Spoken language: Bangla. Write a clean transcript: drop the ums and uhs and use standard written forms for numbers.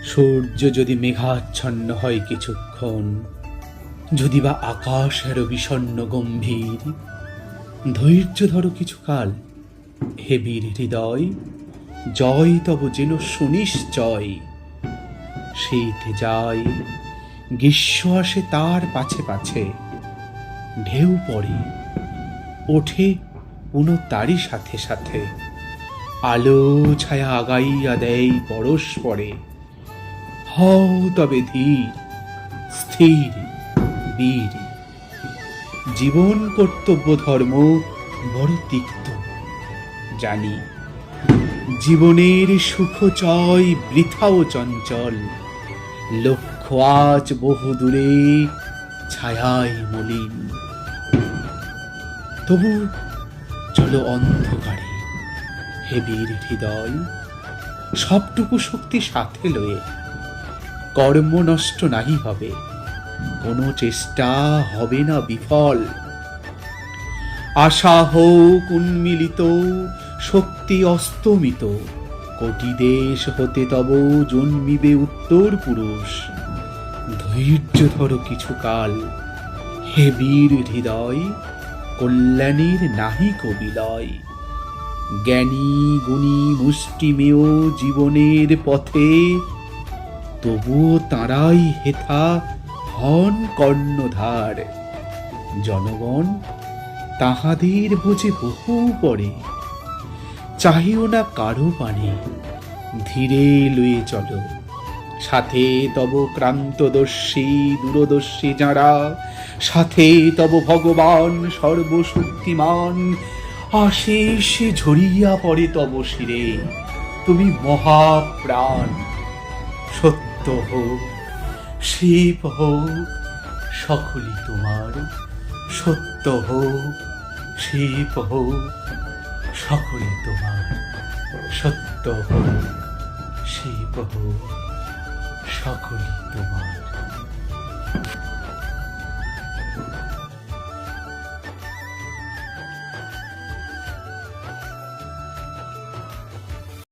সূর্য যদি মেঘাচ্ছন্ন হয় কিছুক্ষণ, যদি বা আকাশেরও বিষণ্ণ গম্ভীর, ধৈর্য ধরো কিছুকাল, হে বীর হৃদয়, জয় তব যেন সুনিশ্চয়। শীত যায়, গ্রীষ্ম আসে তার পাছে পাছে, ঢেউ পড়ে ওঠে পুনঃ তারই সাথে সাথে, আলো ছায়া আগাইয়া দেয় পরস্পরে। হও তবে ধীর, স্থির, বীর। জীবন কর্তব্য ধর্ম বড় তিক্ত জানি, জীবনের সুখ চয় বৃথাও চঞ্চল, লক্ষ্য আজ বহু দূরে ছায়ায় মলিন। তবু চলো অন্ধকারে, হে বীর হৃদয়, সবটুকু শক্তি সাথে লয়ে। কর্ম নষ্ট নাহি হবে, কোনো চেষ্টা হবে না বিফল। আশা হোক উন্মিলিত, শক্তি অস্তমিত, কোটি দেশ হতে তব জন্মিবে উত্তর পুরুষ। ধৈর্য ধরো কিছুকাল, হে বীর হৃদয়, কল্যাণীর নাহি কবিলয়। জ্ঞানী গুণী মুষ্টিমেয় জীবনের পথে, তবুও তাঁরাই হেথা হন কর্ণধার। জনগণ তাহাদের বোঝে বহু পরে, চাহিও না কারো পানে, ধীরে লয়ে চলো। সাথে তব ক্রান্তদর্শী দূরদর্শী যারা, সাথে তব ভগবান সর্বশক্তিমান, আশিস ঝরিয়া পড়ে তব শিরে, তুমি মহাপ্রাণ। সত্য হোক, শিব হোক, সকলই তোমার। সত্য হোক, শিব হোক, সকলই তোমার। সত্য হোক, শিব হোক, সকলই তোমার।